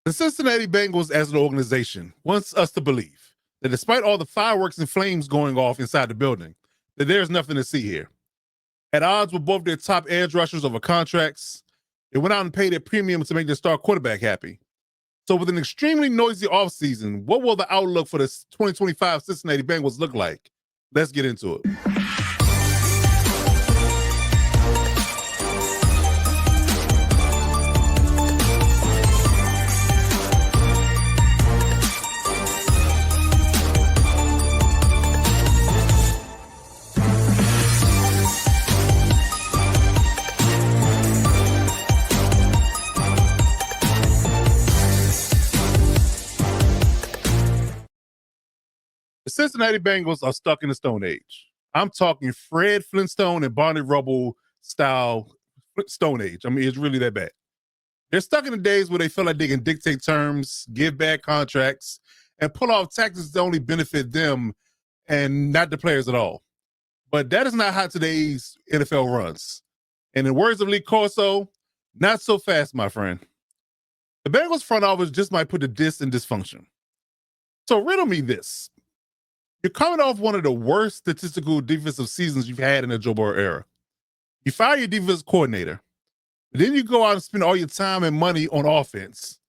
The Cincinnati Bengals as an organization wants us to believe that despite all the fireworks and flames going off inside the building, that there's nothing to see here. At odds with both their top edge rushers over contracts, they went out and paid a premium to make their star quarterback happy. So with an extremely noisy offseason, what will the outlook for the 2025 Cincinnati Bengals look like? Let's get into it. The Cincinnati Bengals are stuck in the Stone Age. I'm talking Fred Flintstone and Barney Rubble style Stone Age. I mean, it's really that bad. They're stuck in the days where they feel like they can dictate terms, give bad contracts, and pull off tactics that only benefit them and not the players at all. But that is not how today's NFL runs. And in words of Lee Corso, not so fast, my friend. The Bengals front office just might put the dis in dysfunction. So riddle me this. You're coming off one of the worst statistical defensive seasons you've had in the Joe Burrow era. You fire your defense coordinator. Then you go out and spend all your time and money on offense.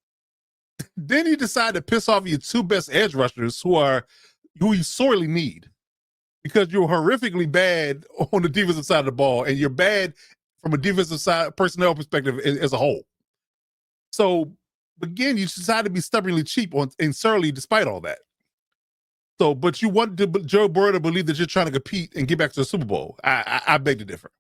Then you decide to piss off your two best edge rushers who you sorely need because you're horrifically bad on the defensive side of the ball and you're bad from a defensive side personnel perspective as a whole. So again, you decide to be stubbornly cheap and surly despite all that. So, but you want Joe Burrow to believe that you're trying to compete and get back to the Super Bowl. I beg to differ.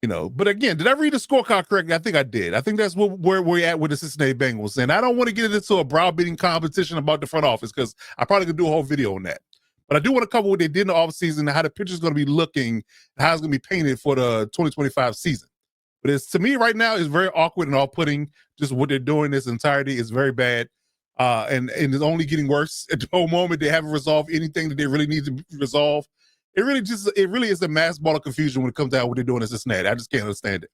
But again, did I read the scorecard correctly? I think I did. I think that's where we're at with the Cincinnati Bengals. And I don't want to get into a browbeating competition about the front office because I probably could do a whole video on that. But I do want to cover what they did in the offseason and how the picture is going to be looking, and how it's going to be painted for the 2025 season. But to me right now, it's very awkward and off-putting. Just what they're doing this entirety is very bad. And it's only getting worse at the whole moment. They haven't resolved anything that they really need to resolve. It really is a mass ball of confusion when it comes down to what they're doing in Cincinnati. I just can't understand it.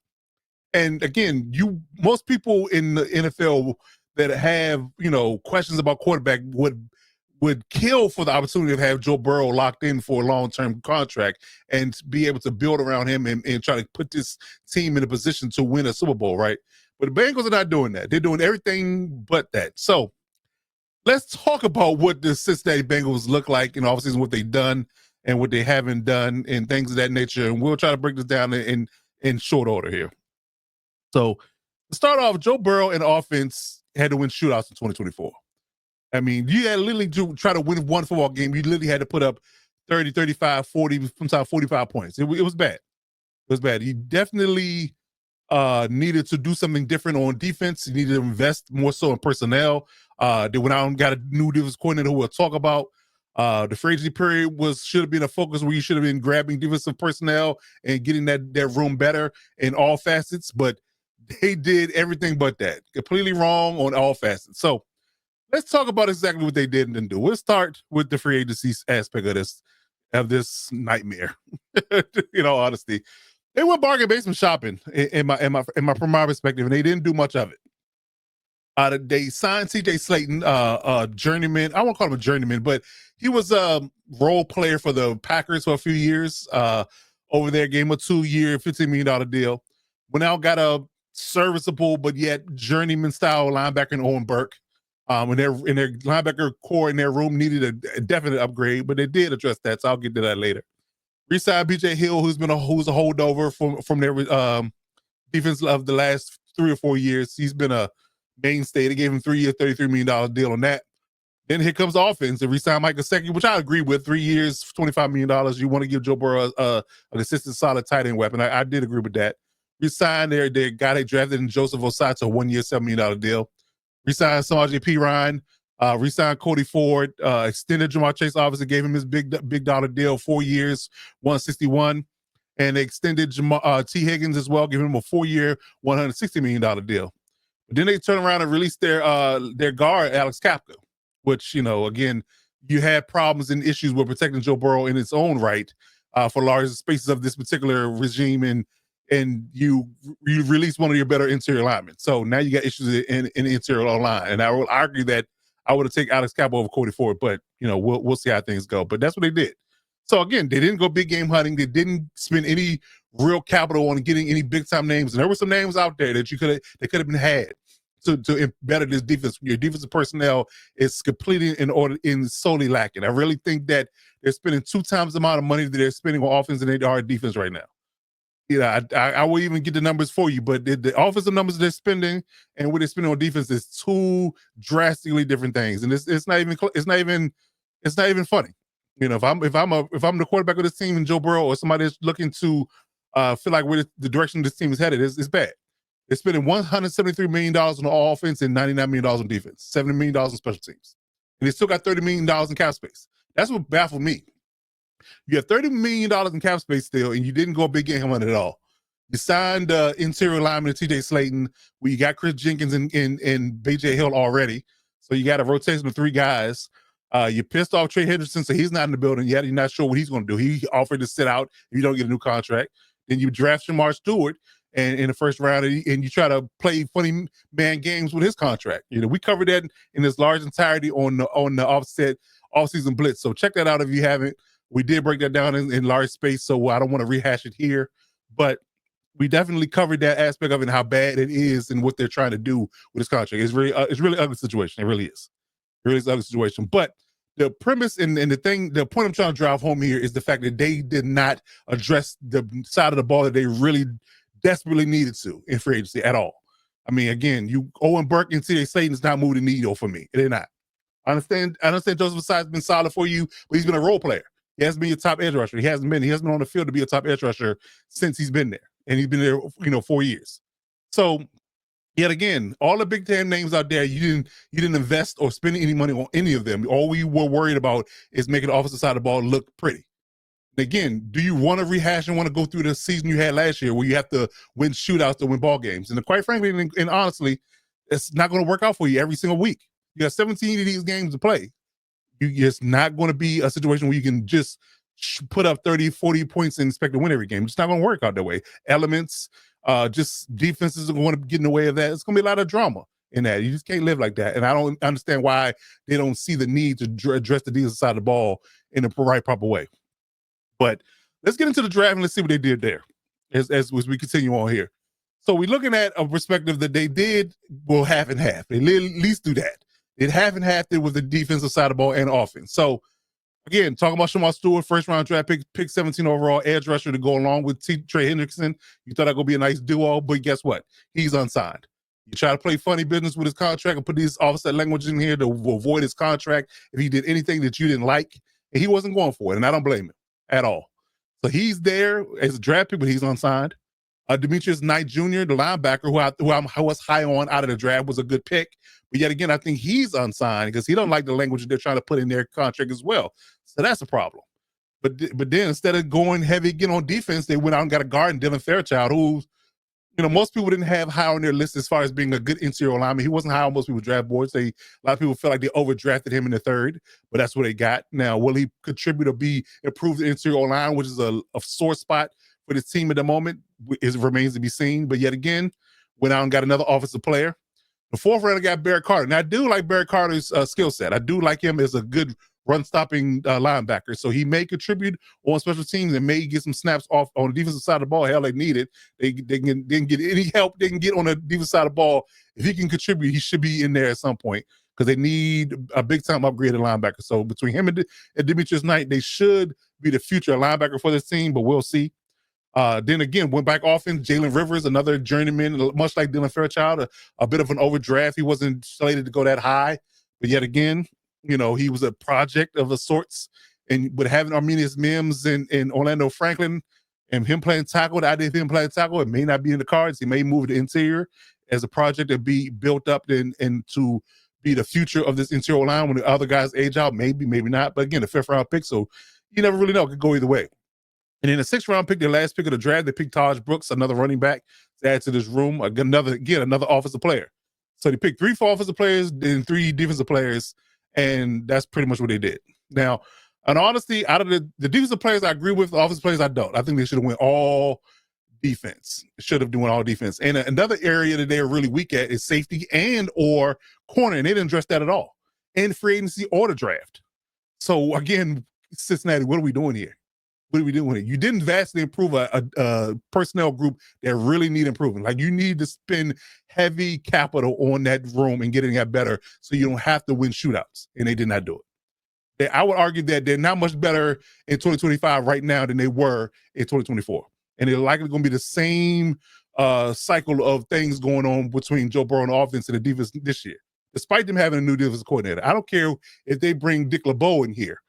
And again, most people in the NFL that have, questions about quarterback would kill for the opportunity to have Joe Burrow locked in for a long-term contract and be able to build around him and try to put this team in a position to win a Super Bowl, right? But the Bengals are not doing that. They're doing everything but that. So let's talk about what the Cincinnati Bengals look like in offseason, what they've done and what they haven't done and things of that nature. And we'll try to break this down in short order here. So to start off, Joe Burrow and offense had to win shootouts in 2024. I mean, you had literally to try to win one football game. You literally had to put up 30, 35, 40, sometimes 45 points. It was bad. It was bad. You definitely needed to do something different on defense. You needed to invest more so in personnel. They went out and got a new defense coordinator who we'll talk about. The free agency period should have been a focus where you should have been grabbing defensive personnel and getting that room better in all facets, but they did everything but that. Completely wrong on all facets. So let's talk about exactly what they did and didn't do. We'll start with the free agency aspect of this nightmare. In all honesty, they went bargain basement shopping from my perspective, and they didn't do much of it. They signed C.J. Slayton, journeyman. I won't call him a journeyman, but he was a role player for the Packers for a few years. Over there, gave him a 2-year, $15 million deal. Went out, got a serviceable but yet journeyman style linebacker in Owen Burke. And their linebacker core in their room needed a definite upgrade, but they did address that. So I'll get to that later. Re-signed B.J. Hill, who's a holdover from their defense of the last 3 or 4 years. He's been a mainstay. They gave him 3 years, $33 million deal on that. Then here comes the offense. They re-signed Mike Gesicki, which I agree with. 3 years, $25 million. You want to give Joe Burrow a consistent, solid tight end weapon. I did agree with that. Re-signed their guy they drafted in Joseph Osai to a 1 year, $7 million deal. Re-signed Samaje Perine. Re-signed Cody Ford. Extended Jamar Chase. Obviously gave him his big dollar deal, 4 years, $161. And they extended T. Higgins as well, giving him a 4-year, $160 million deal. But then they turn around and release their guard, Alex Kapka, which, again, you had problems and issues with protecting Joe Burrow in its own right for large spaces of this particular regime in and you release one of your better interior linemen. So now you got issues in the interior line. And I will argue that I would have taken Alex Cabo over Cody Ford, but we'll see how things go. But that's what they did. So again, they didn't go big game hunting. They didn't spend any real capital on getting any big time names. And there were some names out there that they could have been had to better this defense. Your defensive personnel is completely in solely lacking. I really think that they're spending 2 times the amount of money that they're spending on offense than they are defense right now. I will even get the numbers for you, but the offensive numbers they're spending and what they're spending on defense is 2 drastically different things, and it's not even funny. If I'm the quarterback of this team and Joe Burrow or somebody that's looking to feel like where the direction this team is headed is bad. They're spending $173 million on offense and $99 million on defense, $70 million on special teams, and they still got $30 million in cap space. That's what baffled me. You have $30 million in cap space still, and you didn't go big game hunting at all. You signed interior lineman TJ Slayton, where you got Chris Jenkins and BJ Hill already. So you got a rotation of 3 guys. You pissed off Trey Henderson, so he's not in the building yet. You're not sure what he's going to do. He offered to sit out if you don't get a new contract. Then you draft Shamar Stewart and in the first round, and you try to play funny man games with his contract. We covered that in its large entirety on the offset offseason blitz. So check that out if you haven't. We did break that down in large space, so I don't want to rehash it here. But we definitely covered that aspect of it and how bad it is and what they're trying to do with this contract. It's really ugly situation. It really is. It really is an ugly situation. But the premise and the point I'm trying to drive home here is the fact that they did not address the side of the ball that they really desperately needed to in free agency at all. I mean, again, Owen Burke and C.J. Slayton is not moving the needle for me. They're not. I understand Joseph Ossai's been solid for you, but he's been a role player. He hasn't been your top edge rusher. He hasn't been on the field to be a top edge rusher since he's been there. And he's been there, 4 years. So yet again, all the big time names out there, you didn't invest or spend any money on any of them. All we were worried about is making the offensive side of the ball look pretty. And again, do you want to rehash and want to go through the season you had last year where you have to win shootouts to win ball games? And quite frankly, and honestly, it's not going to work out for you every single week. You got 17 of these games to play. It's not going to be a situation where you can just put up 30, 40 points and expect to win every game. It's not going to work out that way. Elements, just defenses are going to get in the way of that. It's going to be a lot of drama in that. You just can't live like that. And I don't understand why they don't see the need to address the defensive side of the ball in the right, proper way. But let's get into the draft and let's see what they did there as we continue on here. So we're looking at a perspective that they did, half and half. They at least do that. It half and half it with the defensive side of the ball and offense. So again, talking about Shamar Stewart, first round draft pick 17 overall, edge rusher to go along with Trey Hendrickson. You thought that would be a nice duo, but guess what? He's unsigned. You try to play funny business with his contract and put these offset language in here to avoid his contract if he did anything that you didn't like, and he wasn't going for it, and I don't blame him at all. So he's there as a draft pick, but he's unsigned. Demetrius Knight Jr., the linebacker, who I was high on out of the draft, was a good pick. But yet again, I think he's unsigned because he don't like the language that they're trying to put in their contract as well. So that's a problem. But then instead of going heavy again on defense, they went out and got a guard in Dylan Fairchild, who, most people didn't have high on their list as far as being a good interior lineman. He wasn't high on most people's draft boards. A lot of people feel like they overdrafted him in the 3rd, but that's what they got. Now, will he contribute or improve the interior line, which is a sore spot for this team at the moment? It remains to be seen. But yet again, went out and got another offensive player. The 4th round, I got Barrett Carter. Now, I do like Barrett Carter's skill set. I do like him as a good run-stopping linebacker. So he may contribute on special teams and may get some snaps off on the defensive side of the ball. Hell, they need it. They can get any help they can get on the defensive side of the ball. If he can contribute, he should be in there at some point because they need a big-time upgraded linebacker. So between him and Demetrius Knight, they should be the future linebacker for this team, but we'll see. Then again, went back offense. Jalen Rivers, another journeyman, much like Dylan Fairchild, a bit of an overdraft. He wasn't slated to go that high, but yet again, he was a project of a sorts. And with having Arminius Mims and Orlando Franklin and him playing tackle, the idea of him playing tackle, it may not be in the cards. He may move to the interior as a project to be built up and to be the future of this interior line when the other guys age out. Maybe, maybe not. But again, the 5th round pick, so you never really know. It could go either way. And in the 6th round pick, the last pick of the draft, they picked Taj Brooks, another running back, to add to this room. Another offensive player. So they picked 3 offensive players, then 3 defensive players, and that's pretty much what they did. Now, in honesty, out of the defensive players I agree with, the offensive players I don't. I think they should have went all defense. Should have doing all defense. And another area that they're really weak at is safety and or corner, and they didn't address that at all in free agency or the draft. So again, Cincinnati, what are we doing here? What are we doing here? You didn't vastly improve a personnel group that really need improvement. Like, you need to spend heavy capital on that room and getting that better so you don't have to win shootouts. And they did not do it. I would argue that they're not much better in 2025 right now than they were in 2024. And they're likely going to be the same cycle of things going on between Joe Burrow and the offense and the defense this year, despite them having a new defensive coordinator. I don't care if they bring Dick LeBeau in here.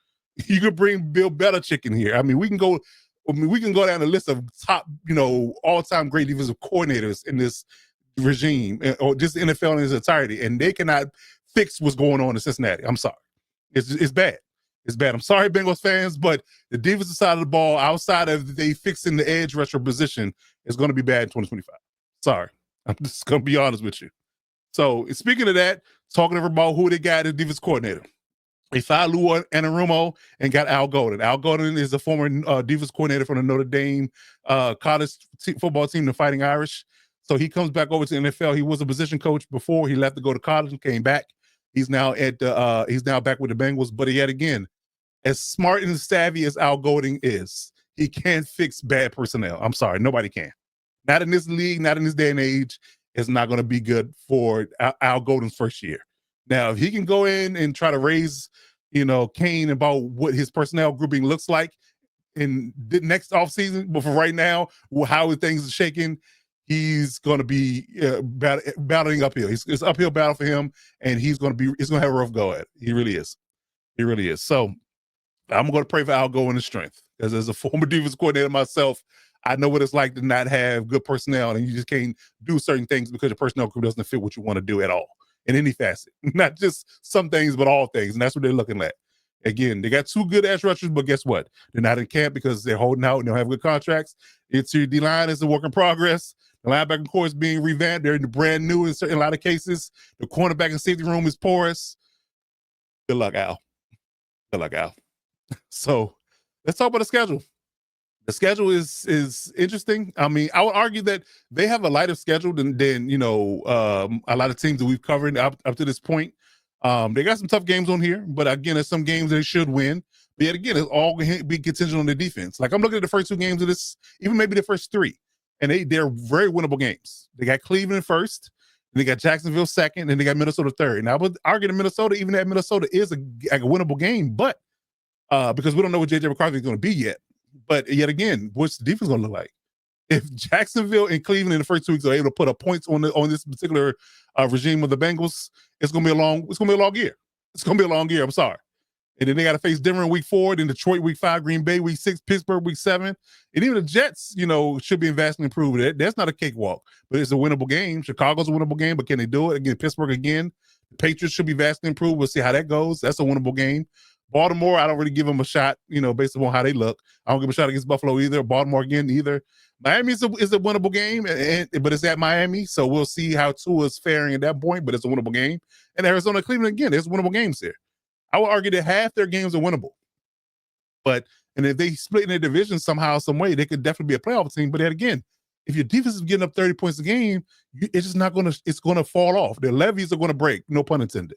You could bring Bill Belichick in here. I mean, we can go down the list of top, all-time great defensive coordinators in this regime, or just the NFL in its entirety, and they cannot fix what's going on in Cincinnati. I'm sorry. It's bad. It's bad. I'm sorry, Bengals fans, but the defensive side of the ball, outside of they fixing the edge rusher position, is going to be bad in 2025. Sorry. I'm just going to be honest with you. So, speaking of that, talking about who they got as defense coordinator. They fired Lou Anarumo and got Al Golden. Al Golden is a former defense coordinator from the Notre Dame college football team, the Fighting Irish. So he comes back over to the NFL. He was a position coach before he left to go to college and came back. He's now back with the Bengals. But yet again, as smart and savvy as Al Golden is, he can't fix bad personnel. I'm sorry, nobody can. Not in this league, not in this day and age. It's not going to be good for Al Golden's first year. Now, if he can go in and try to raise, Kane about what his personnel grouping looks like in the next offseason, but for right now, how things are shaking, he's going to be battling uphill. It's an uphill battle for him, and it's going to have a rough go at it. He really is. He really is. So I'm going to pray for Al Golden's strength, because as a former defense coordinator myself, I know what it's like to not have good personnel, and you just can't do certain things because your personnel group doesn't fit what you want to do at all. In any facet, not just some things, but all things. And that's what they're looking at. Again, they got two good edge rushers, but guess what? They're not in camp because they're holding out and they don't have good contracts. Interior D-line is a work in progress. The linebacker core is being revamped. They're brand new in a lot of cases. The cornerback and safety room is porous. Good luck, Al. Good luck, Al. So let's talk about the schedule. The schedule is interesting. I mean, I would argue that they have a lighter schedule than a lot of teams that we've covered up to this point. They got some tough games on here, but again, there's some games they should win. But yet again, it's all going to be contingent on the defense. Like, I'm looking at the first two games of this, even maybe the first three, and they're very winnable games. They got Cleveland first, and they got Jacksonville second, and they got Minnesota third. And I would argue that Minnesota, even that Minnesota is a winnable game, but because we don't know what J.J. McCarthy is going to be yet. But yet again, what's the defense going to look like? If Jacksonville and Cleveland in the first 2 weeks are able to put up points on this particular regime of the Bengals, it's going to be a long year. It's going to be a long year. I'm sorry. And then they got to face Denver in week 4, then Detroit week 5, Green Bay week 6, Pittsburgh week 7. And even the Jets, should be vastly improved. That's not a cakewalk, but it's a winnable game. Chicago's a winnable game, but can they do it? Again, Pittsburgh again. The Patriots should be vastly improved. We'll see how that goes. That's a winnable game. Baltimore, I don't really give them a shot, based upon how they look. I don't give a shot against Buffalo either. Baltimore again either. Miami is a winnable game, but it's at Miami, so we'll see how Tua is faring at that point, but it's a winnable game. And Arizona, Cleveland, again, there's winnable games here. I would argue that half their games are winnable. And if they split in their division somehow, some way, they could definitely be a playoff team. But then again, if your defense is getting up 30 points a game, it's just not going to, it's going to fall off. Their levees are going to break, no pun intended.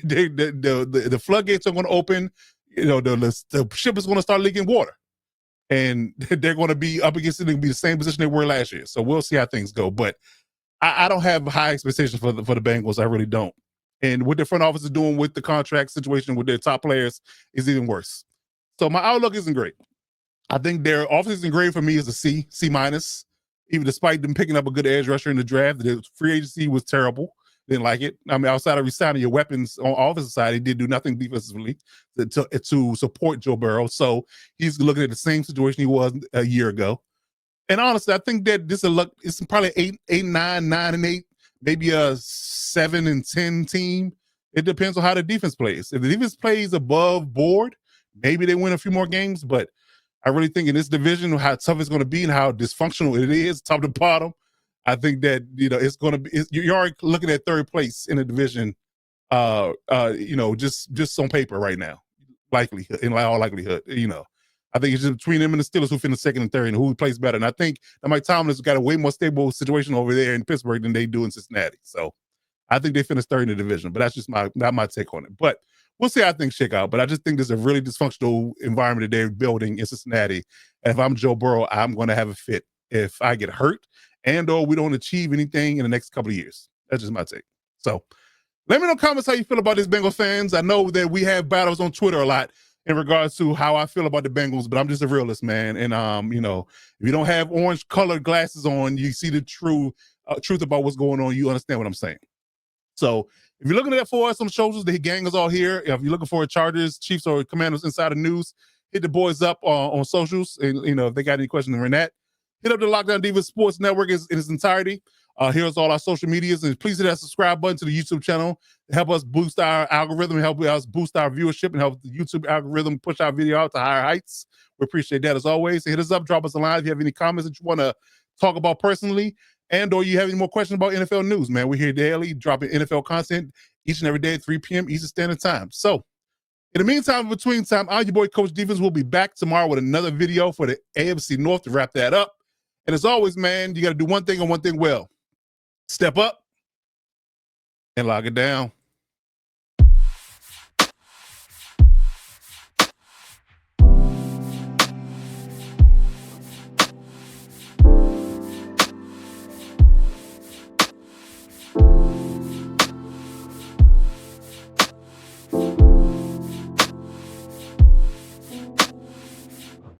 The floodgates are going to open. The ship is going to start leaking water, and they're going to be up against it. They'll be the same position they were last year. So we'll see how things go. But I don't have high expectations for the Bengals. I really don't. And what the front office is doing with the contract situation with their top players is even worse. So my outlook isn't great. I think their offseason grade for me is a C minus. Even despite them picking up a good edge rusher in the draft, the free agency was terrible. Didn't like it. I mean, outside of resigning your weapons on offensive side, he did do nothing defensively to support Joe Burrow. So he's looking at the same situation he was a year ago. And honestly, I think that it's probably 9-8, maybe a 7-10 team. It depends on how the defense plays. If the defense plays above board, maybe they win a few more games. But I really think in this division, how tough it's going to be and how dysfunctional it is, top to bottom, I think that, it's going to be, you're already looking at third place in the division, just on paper right now, in all likelihood, I think it's just between them and the Steelers who finish second and third and who plays better. And I think that Mike Tomlin's got a way more stable situation over there in Pittsburgh than they do in Cincinnati. So I think they finished third in the division, but that's just not my take on it. But we'll see how things shake out. But I just think there's a really dysfunctional environment that they're building in Cincinnati. And if I'm Joe Burrow, I'm going to have a fit if I get hurt and or we don't achieve anything in the next couple of years. That's just my take. So let me know in the comments how you feel about this, Bengals fans. I know that we have battles on Twitter a lot in regards to how I feel about the Bengals, but I'm just a realist, man. And if you don't have orange colored glasses on, you see the truth about what's going on. You understand what I'm saying. So if you're looking at that for us on the socials, the gang is all here. If you're looking for a Chargers, Chiefs, or Commanders Insider News, hit the boys up on socials. And, if they got any questions on that, hit up the Lockdown Defense Sports Network in its entirety. Here's all our social medias. And please hit that subscribe button to the YouTube channel to help us boost our algorithm, help us boost our viewership, and help the YouTube algorithm push our video out to higher heights. We appreciate that as always. So hit us up, drop us a line if you have any comments that you want to talk about personally. And or you have any more questions about NFL news, man. We're here daily, dropping NFL content each and every day at 3 p.m. Eastern Standard Time. So in the meantime, between time, I'm your boy, Coach Defense. We'll be back tomorrow with another video for the AFC North to wrap that up. And as always, man, you got to do one thing and one thing well. Step up and lock it down.